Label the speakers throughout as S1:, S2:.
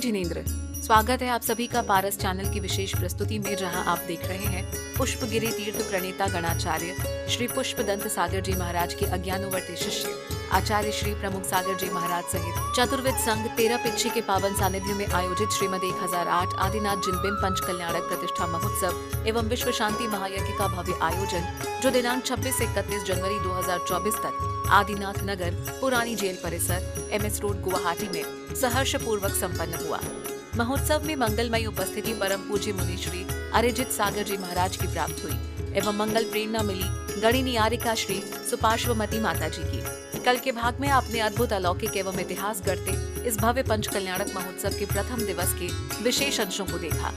S1: जिनेंद्र, स्वागत है आप सभी का पारस चैनल की विशेष प्रस्तुति में, जहां आप देख रहे हैं पुष्पगिरी तीर्थ प्रणेता गणाचार्य श्री पुष्पदंत सागर जी महाराज के अज्ञानुवर्ती शिष्य आचार्य श्री प्रमुख सागर जी महाराज सहित चतुर्विद संघ 13 पिच्छी के पावन सानिध्य में आयोजित श्रीमद 1008 आदिनाथ जिनबिंब पंच कल्याणक प्रतिष्ठा महोत्सव एवं विश्व शांति महायज्ञ का भव्य आयोजन, जो दिनांक 26 से 31 जनवरी 2024 तक आदिनाथ नगर पुरानी जेल परिसर MS रोड गुवाहाटी में सहर्ष पूर्वक संपन्न हुआ। महोत्सव में मंगलमयी उपस्थिति परम पूज्य मुनि श्री अरिजित सागर जी महाराज की प्राप्त हुई एवं मंगल प्रेरणा मिली गणी नियारिका श्री सुपार्श्वमती माता जी की। कल के भाग में आपने अद्भुत अलौकिक एवं इतिहास गढ़ते इस भव्य पंच कल्याणक महोत्सव के प्रथम दिवस के विशेष अंशों को देखा।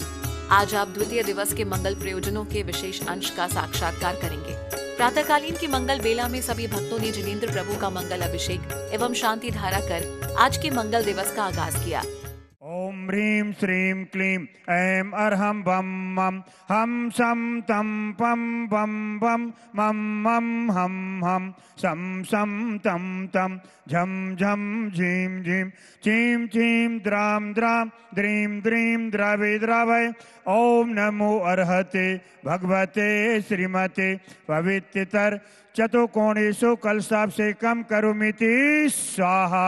S1: आज आप द्वितीय दिवस के मंगल प्रयोजनों के विशेष अंश का साक्षात्कार करेंगे। प्रातःकालीन की मंगल बेला में सभी भक्तों ने जिनेंद्र प्रभु का मंगल अभिषेक एवं शांति धारा कर आज के मंगल दिवस का आगाज किया।
S2: ओम ह्रीं श्रीं क्लीं ऐं अर्हं बम मम हम सम तम पम बम बम मम मम हम हम सम तम तम झम झम झीं झीं चीं चीं द्रां द्रां द्रीं द्रीं द्रवे द्रवय। ओम नमो अर्हते भगवते श्रीमते पवित्रतर चतुकोणेषु कलशाभिषेकं करोमीति स्वाहा।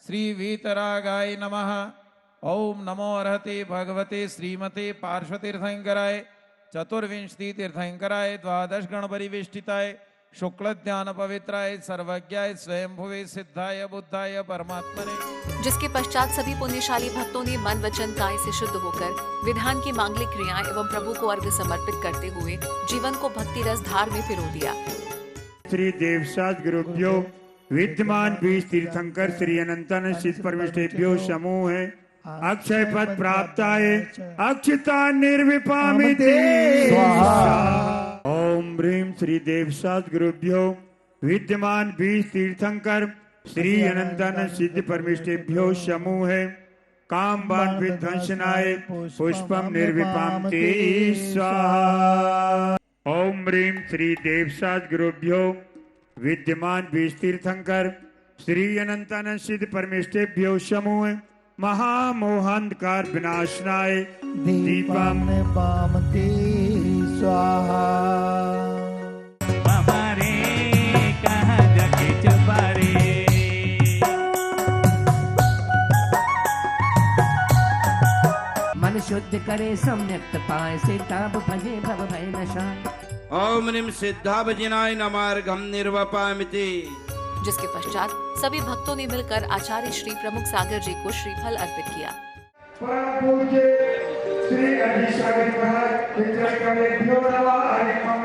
S3: श्री वीतरागाय नमः। ओम नमो अर्हते भगवते श्रीमते पार्श्वतीर्थंकराय चतुर्विंशति तीर्थंकराय द्वादश गण परिवेष्टिताय शुक्ल ज्ञान पवित्राय सर्वज्ञाय स्वयंभुवे सिद्धाय बुद्धाय परमात्मने।
S1: जिसके पश्चात सभी पुण्यशाली भक्तों ने मन वचन काय से शुद्ध होकर विधान की मांगलिक क्रियाएं एवं प्रभु को अर्घ्य समर्पित करते हुए जीवन को भक्ति रस धार में पिरो दिया।
S2: श्री देवसाद गुरुभ्यो विद्यमान 20 तीर्थंकर श्री अनंतानंद सिद्ध परमेष्ठेभ्यो समूह है अक्षय पद प्राप्ताय अक्षता निर्विपामिति स्वाहा। ओम ह्रीं श्री देवसाद गुरुभ्यो विद्यमान 20 तीर्थंकर श्री अनंतानंद सिद्ध परमेष्ठेभ्यो समूह है काम बाण विध्वंसनाय पुष्पम निर्विपामिति स्वाहा। ओम ह्रीं श्री देवसाद गुरुभ्यो विद्यमान 20 तीर्थंकर श्री अनंतानंद सिद्ध परमेष्ठेभ्यो समूह महामोहांधकार विनाशनाय दीपम
S4: पामते स्वाहा।
S5: हमारे कहाँ जगे चबारे
S4: मन शुद्ध करे सम्यक्त पाए से ताप भजे भव भय नशा।
S6: ओम निम सिद्धाभजनाय नमार्घम निर्वपामिति।
S1: जिसके पश्चात सभी भक्तों ने मिलकर आचार्य श्री प्रमुख सागर जी को श्रीफल अर्पित किया।
S2: परम पूज्य श्री अरिजित सागर जी महाराज चित्रकलेभ्यो नमः हरिकं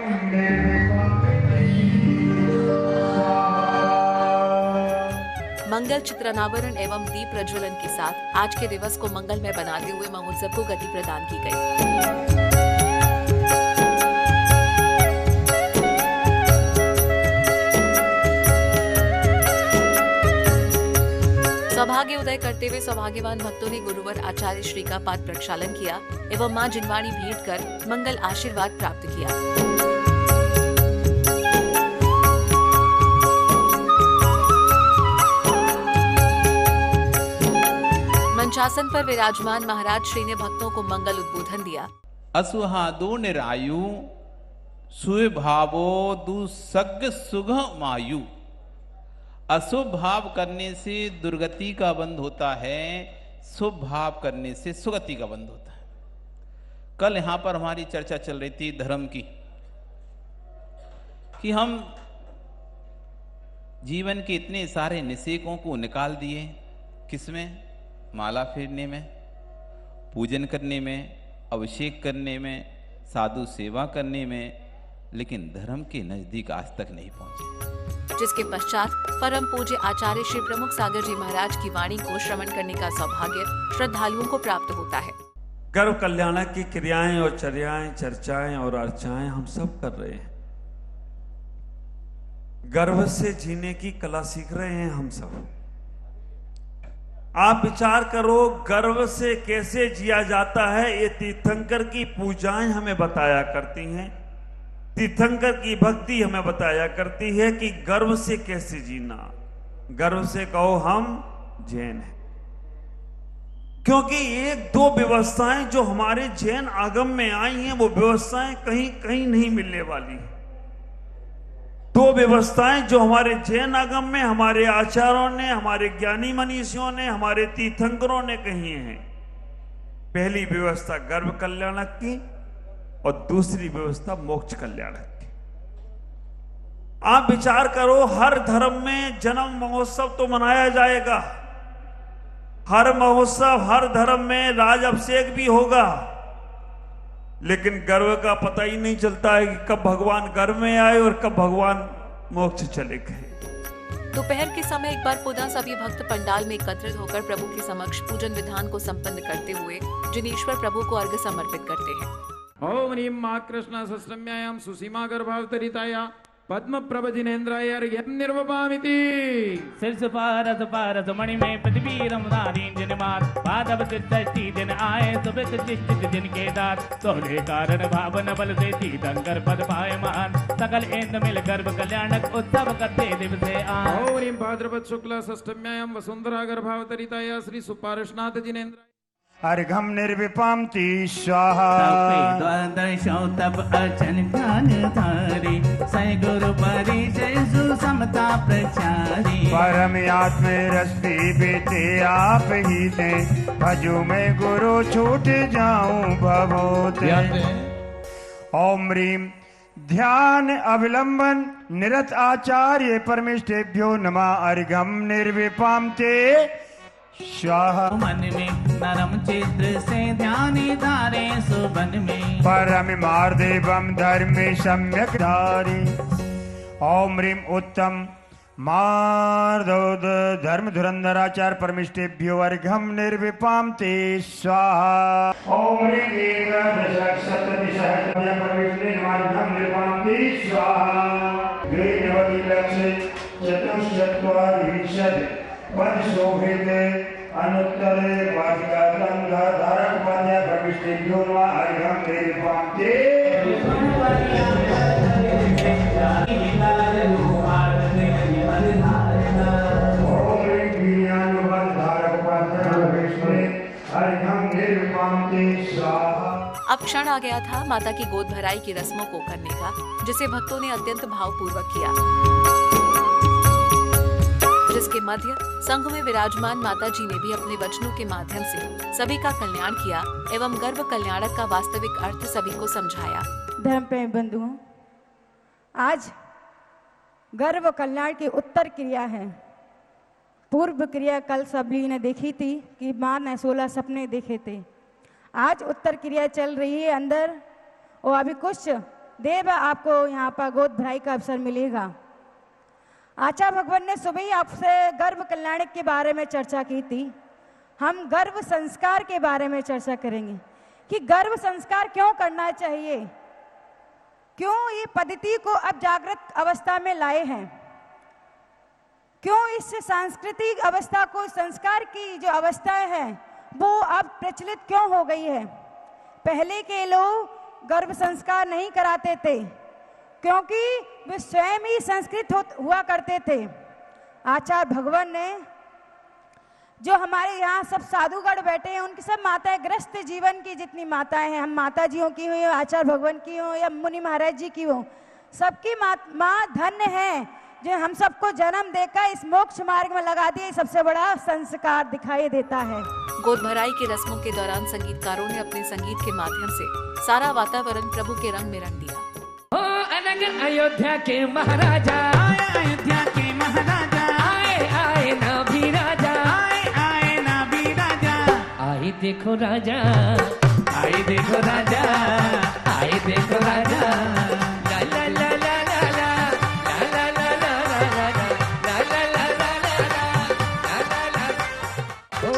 S1: मंगल चित्रनावरण एवं दीप प्रज्वलन के साथ आज के दिवस को मंगलमय बनाते हुए महोत्सव को गति प्रदान की गई। सौभाग्य उदय करते हुए सौभाग्यवान भक्तों ने गुरुवर आचार्य श्री का पाद प्रक्षालन किया एवं मां जिनवाणी भेंट कर मंगल आशीर्वाद प्राप्त किया। मंचासन पर विराजमान महाराज श्री ने भक्तों को मंगल उद्बोधन दिया।
S3: असुहादो निरायु सुय भावो दुसग सुघ मायु। अशुभ भाव करने से दुर्गति का बंध होता है, शुभ भाव करने से सुगति का बंध होता है। कल यहां पर हमारी चर्चा चल रही थी धर्म की, कि हम जीवन के इतने सारे निषेकों को निकाल दिए। किसमें? माला फेरने में, पूजन करने में, अभिषेक करने में, साधु सेवा करने में, लेकिन धर्म के नजदीक आज तक नहीं पहुंचे।
S1: जिसके पश्चात परम पूज्य आचार्य श्री प्रमुख सागर जी महाराज की वाणी को श्रवण करने का सौभाग्य श्रद्धालुओं को प्राप्त होता है।
S7: गर्व कल्याणक की क्रियाएं और चर्याएं, चर्चाएं और अर्चाएं हम सब कर रहे हैं। गर्व से जीने की कला सीख रहे हैं हम सब। आप विचार करो, गर्व से कैसे जिया जाता है, ये तीर्थंकर की पूजाएं हमें बताया करती हैं। तीर्थंकर की भक्ति हमें बताया करती है कि गर्व से कैसे जीना। गर्व से कहो हम जैन हैं। क्योंकि एक दो व्यवस्थाएं जो हमारे जैन आगम में आई हैं वो व्यवस्थाएं कहीं कहीं नहीं मिलने वाली। दो व्यवस्थाएं जो हमारे जैन आगम में हमारे आचार्यों ने, हमारे ज्ञानी मनीषियों ने, हमारे तीर्थंकरों ने कही हैं। पहली व्यवस्था गर्भ कल्याणक की और दूसरी व्यवस्था मोक्ष कल्याणक की। आप विचार करो, हर धर्म में जन्म महोत्सव तो मनाया जाएगा, हर महोत्सव हर धर्म में राज अभिषेक भी होगा, लेकिन गर्भ का पता ही नहीं चलता है कि कब भगवान गर्भ में आए और कब भगवान मोक्ष चले गए।
S1: दोपहर के समय एक बार पुनः सभी भक्त पंडाल में एकत्रित होकर प्रभु के समक्ष पूजन विधान को संपन्न करते हुए जिनेश्वर प्रभु को अर्घ्य समर्पित करते हैं।
S8: ओम ह्रीं मां कृष्ण सस्रम्यायां सुसीमा गर्भावतरिताया पद्म प्रभजिनेन्द्राय अर्घ्यं निर्वपामिति।
S5: शीर्ष पारस पारस मणि में पृथ्वी रमदारीन जिनमात पादव षष्ठी दिन आए सुबित चिष्टित दिन के दात सोहले कारण भावन बल से तीर्थंकर पद पायमान सकल इंद्र मिल गर्भ कल्याणक उत्सव करते दिवसे आए।
S8: ओम ह्रीं भाद्रपद शुक्ल षष्ठम्यायां वसुंधरा गर्भावतरिताया श्री सुपार्श्वनाथ जिनेन्द्राय
S2: अर्घम निर्विपाम्ति स्वाहा।
S5: द्वादशो तप अर्चन ध्यान धारी सै गुरु परिचय सुसमता प्रचारी।
S2: परम आत्मे रस्ती बीते आप ही दे भजू में गुरु छूट जाऊं भवोते। ओम ह्रीं ध्यान अविलंबन निरत आचार्य परमेष्ठेभ्यो नमः अर्घम निर्विपाम्ते स्वाहा।
S5: मन में नरम चित्र से ध्यान धारे सुबन में
S2: परम मार्देवम धर्म सम्यक धारी। ओम ह्रीं उत्तम मार्दोद धर्म धुरंधराचार्य परमिष्टेभ्यो अर्घम निर्विपाम्ते स्वाहा। ओम ह्रीं एकादश शतदिशः परमिष्टे अर्घम निर्विपाम्ते स्वाहा। द्विनवति लक्ष्य चतुश्चत्वारिंशत् पद शोभित अनुत्तरे वाटिका गंगा धारक पद्य प्रविष्टेभ्यो नमः अर्घम निर्विपाम्ते। ओम ह्रीं वीर्यानुबंध धारक पद्य प्रविष्टे अर्घम निर्विपाम्ते स्वाहा।
S1: अब क्षण आ गया था माता की गोद भराई की रस्मों को करने का, जिसे भक्तों ने अत्यंत भावपूर्वक किया, जिसके मध्य संघ में विराजमान माता जी ने भी अपने वचनों के माध्यम से सभी का कल्याण किया एवं गर्भ कल्याणक का वास्तविक अर्थ सभी को समझाया।
S9: धर्म प्रेम बंधुओं, आज गर्भ कल्याण की उत्तर क्रिया है। पूर्व क्रिया कल सभी ने देखी थी कि माँ ने 16 सपने देखे थे। आज उत्तर क्रिया चल रही है अंदर, और अभी कुछ देर आपको यहाँ पर गोद भराई का अवसर मिलेगा। आचार्य भगवान ने सुबह ही आपसे गर्भ कल्याण के बारे में चर्चा की थी। हम गर्भ संस्कार के बारे में चर्चा करेंगे कि गर्भ संस्कार क्यों करना चाहिए, क्यों ये पद्धति को अब जागृत अवस्था में लाए हैं, क्यों इस सांस्कृतिक अवस्था को, संस्कार की जो अवस्थाएं हैं वो अब प्रचलित क्यों हो गई है। पहले के लोग गर्भ संस्कार नहीं कराते थे क्योंकि वे स्वयं ही संस्कृत हुआ करते थे। आचार्य भगवान ने, जो हमारे यहाँ सब साधुगण बैठे हैं, उनकी सब माताएं, ग्रस्त जीवन की जितनी माताएं हैं, हम माता जियों की हो, आचार्य भगवान की हो या मुनि महाराज जी की हो, सबकी माँ धन्य है जो हम सबको जन्म देकर इस मोक्ष मार्ग में लगा दिए। सबसे बड़ा संस्कार दिखाई देता है।
S1: गोद भराई की रस्मों के दौरान संगीतकारों ने अपने संगीत के माध्यम से सारा वातावरण प्रभु के रंग में रंग दिया।
S5: अयोध्या के महाराजा आए, अयोध्या के महाराजा आए, आए ना भी राजा आए, आए ना भी राजा। आए देखो राजा, आए देखो राजा, आए देखो राजा। ला ला ला ला ला ला ला ला ला ला ला ला ला ला ला ला। ओ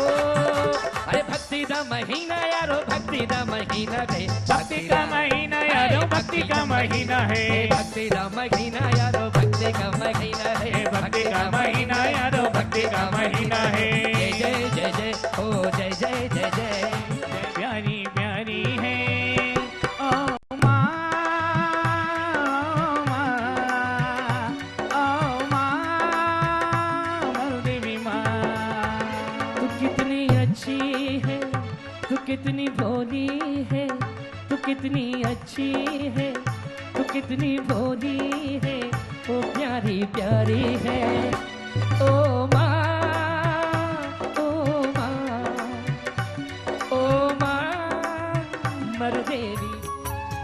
S5: अरे भक्ति का महीना यारो, भक्ति का महीना है, भक्ति का महीना यारो, भक्ति का महीना है, भक्ति का महीना यारो, भक्ति का महीना है, भक्ति का महीना यारो, भक्ति का महीना है। जय जय जय जय ओ जय जय जय जय, प्यारी प्यारी है ओ माँ, ओ माँ, देवी माँ, तू कितनी अच्छी है, कितनी भोली है, तू कितनी अच्छी है, तू कितनी भोली है, ओ प्यारी प्यारी है। ओ माँ, ओ माँ, ओ माँ मर देवी।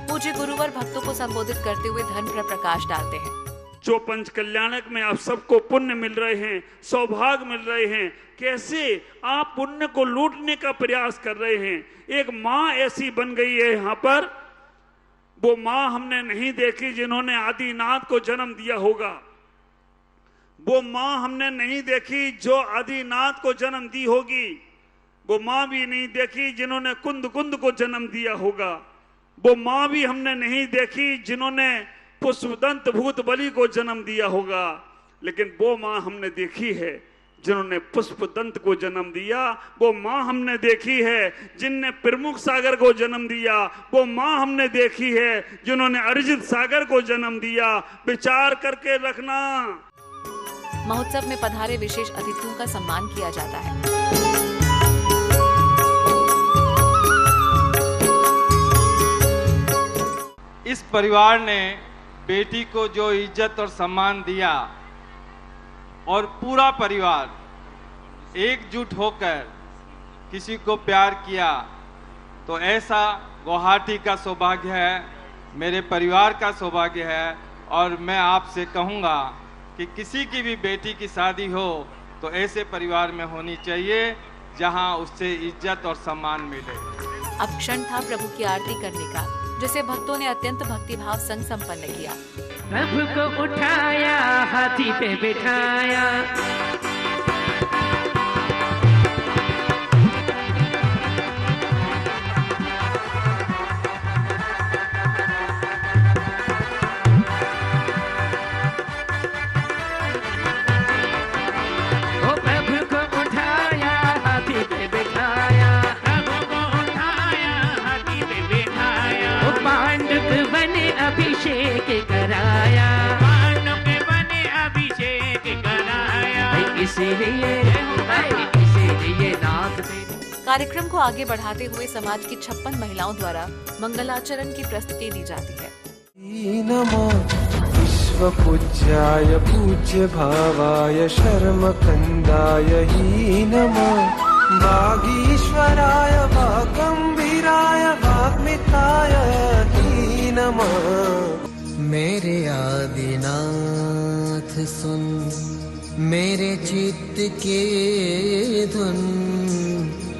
S1: पूज्य गुरुवर भक्तों को संबोधित करते हुए धर्म पर प्रकाश डालते हैं।
S7: जो पंच कल्याणक में आप सबको पुण्य मिल रहे हैं, सौभाग्य मिल रहे हैं, कैसे आप पुण्य को लूटने का प्रयास कर रहे हैं। एक माँ ऐसी बन गई है यहाँ पर, वो माँ हमने नहीं देखी जिन्होंने आदिनाथ को जन्म दिया होगा। वो माँ हमने नहीं देखी जो आदिनाथ को जन्म दी होगी। वो माँ भी नहीं देखी जिन्होंने कुंद कुंद को जन्म दिया होगा। वो माँ भी हमने नहीं देखी जिन्होंने पुष्पदंत भूत बलि को जन्म दिया होगा। लेकिन वो माँ हमने देखी है जिन्होंने पुष्पदंत को जन्म दिया। वो माँ हमने देखी है जिनने प्रमुख सागर को जन्म दिया। वो माँ हमने देखी है जिन्होंने अरिजित सागर को जन्म दिया। विचार करके रखना।
S1: महोत्सव में पधारे विशेष अतिथियों का सम्मान किया जाता है।
S10: इस परिवार ने बेटी को जो इज्जत और सम्मान दिया और पूरा परिवार एकजुट होकर किसी को प्यार किया, तो ऐसा गुवाहाटी का सौभाग्य है, मेरे परिवार का सौभाग्य है। और मैं आपसे कहूँगा कि किसी की भी बेटी की शादी हो तो ऐसे परिवार में होनी चाहिए जहाँ उससे इज्जत और सम्मान मिले।
S1: अब क्षण था प्रभु की आरती करने का, जिसे भक्तों ने अत्यंत भक्तिभाव संग संपन्न किया।
S5: प्रभु को उठाया, हाथी पे बिठाया, ओ प्रभु को उठाया, हाथी पे बिठाया, प्रभु को उठाया, हाथी पे बिठाया, ओ पांडव बने अभिषेक कराया, पांडव बने अभिषेक कराया, इसीलिए नाथ पे।
S1: कार्यक्रम को आगे बढ़ाते हुए समाज की 56 महिलाओं द्वारा मंगलाचरण की प्रस्तुति दी जाती है।
S11: नमो विश्वपूज्याय पूज्य भावाय शर्मकंदाय ही नमो वागीश्वराय वागंभीराय वाग्मिताय ही नमः। मेरे आदिनाथ सुन मेरे चित्त के धुन,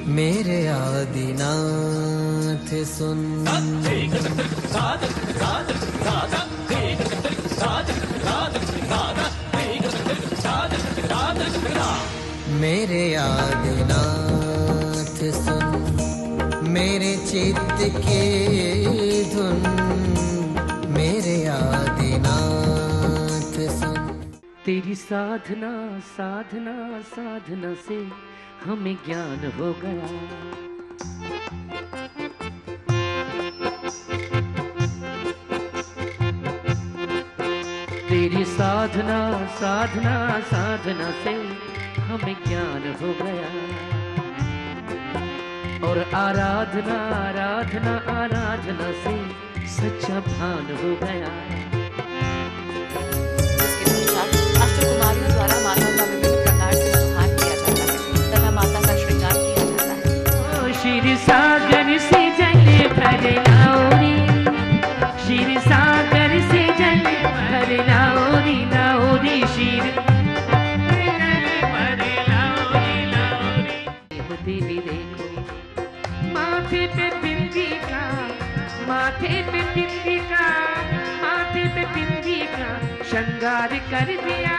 S11: मेरे आदिनाथ सुन। मेरे आदिनाथ सुन मेरे चित्त के धुन, मेरे आदिनाथ सुन।
S5: तेरी साधना साधना साधना से हमें ज्ञान हो गया, तेरी साधना साधना साधना से हमें ज्ञान हो गया, और आराधना आराधना आराधना से सच्चा भान हो गया।
S1: इसके पश्चात अष्टकुमारियों द्वारा माता का विभिन्न प्रकार से अनुष्ठान किया जाता है तथा माता का श्रृंगार किया जाता है।
S5: ओ क्षीर सागर से जल भर लाओरी, क्षीर सागर से जल भर लाओरी, लाओरी क्षीर देवी देखो माथे पे बिंदी का, माथे पे बिंदी का, माथे पे बिंदी का श्रृंगार कर दिया।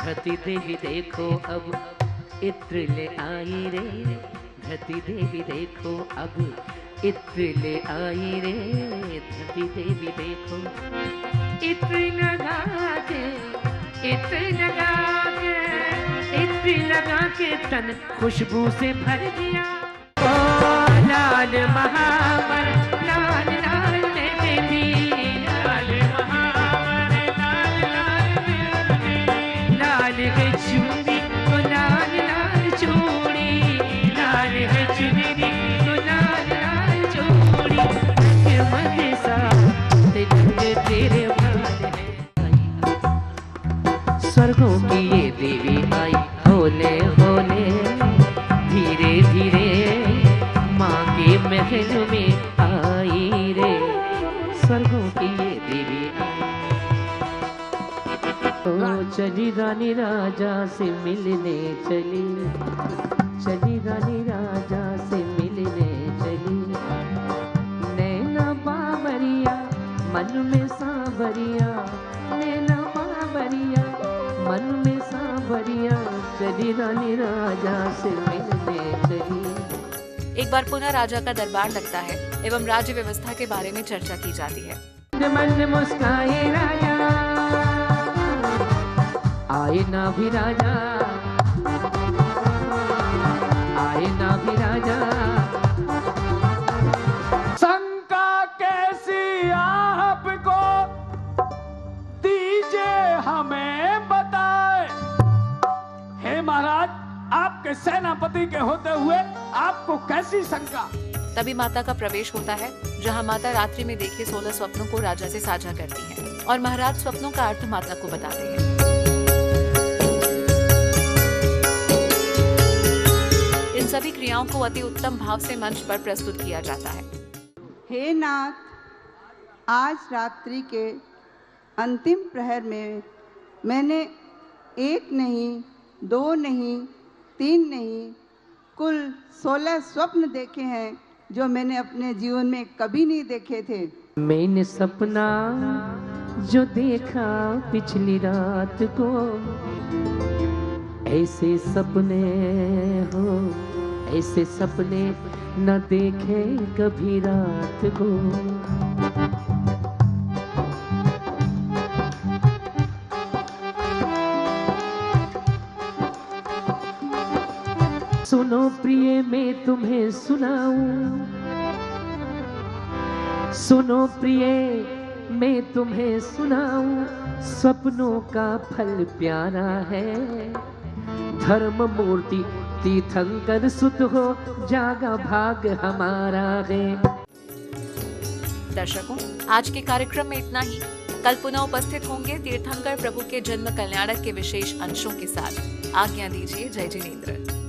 S5: धरती देवी देखो अब इत्र ले आई रे, धरती देवी देखो अब इत्र ले आई रे, धरती देवी देखो इत्र लगा के, इत्र लगा के, इत्र लगा के तन खुशबू से भर दिया। ओ लाल महावर लाल लाल बेबी, लाल महावर लाल लाल, लाल गई चूड़ी ओ लाल लाल चूड़ी,
S4: धीरे धीरे माँ के महल में आई रे, स्वर्गों की ये देवी आई। ओ चली रानी राजा से मिलने चली, चली रानी राजा से मिलने चली। नैना बाबरिया मन में सांवरिया, नैना बाबरिया मन में सांवरिया, चली रानी राजा से मिलने चली।
S1: एक बार पुनः राजा का दरबार लगता है एवं राज्य व्यवस्था के बारे में चर्चा की जाती है।
S4: मन मुस्काए राजा, आए ना भी राजा, आए ना भी राजा।
S5: शंका कैसी आपको दीजिए हमें बताए। हे महाराज, आपके सेनापति के होते हुए आपको कैसी शंका?
S1: तभी माता का प्रवेश होता है, जहां माता रात्रि में देखे 16 स्वप्नों को राजा से साझा करती हैं और महाराज स्वप्नों का अर्थ माता को बताते हैं। इन सभी क्रियाओं को अति उत्तम भाव से मंच पर प्रस्तुत किया जाता है।
S12: हे नाथ, आज रात्रि के अंतिम प्रहर में मैंने एक नहीं, दो नहीं, तीन नहीं, कुल 16 स्वप्न देखे हैं जो मैंने अपने जीवन में कभी नहीं देखे थे।
S4: मैंने सपना जो देखा पिछली रात को, ऐसे सपने हो, ऐसे सपने न देखे कभी रात को। सुनो प्रिय मैं तुम्हें सुनाऊं, सुनो प्रिय मैं तुम्हें सुनाऊं, सपनों का फल प्यारा है। धर्म मूर्ति तीर्थंकर सुत हो, जागा भाग हमारा है।
S1: दर्शकों, आज के कार्यक्रम में इतना ही। कल पुनः उपस्थित होंगे तीर्थंकर प्रभु के जन्म कल्याणक के विशेष अंशों के साथ। आज्ञा दीजिए। जय जिनेंद्र।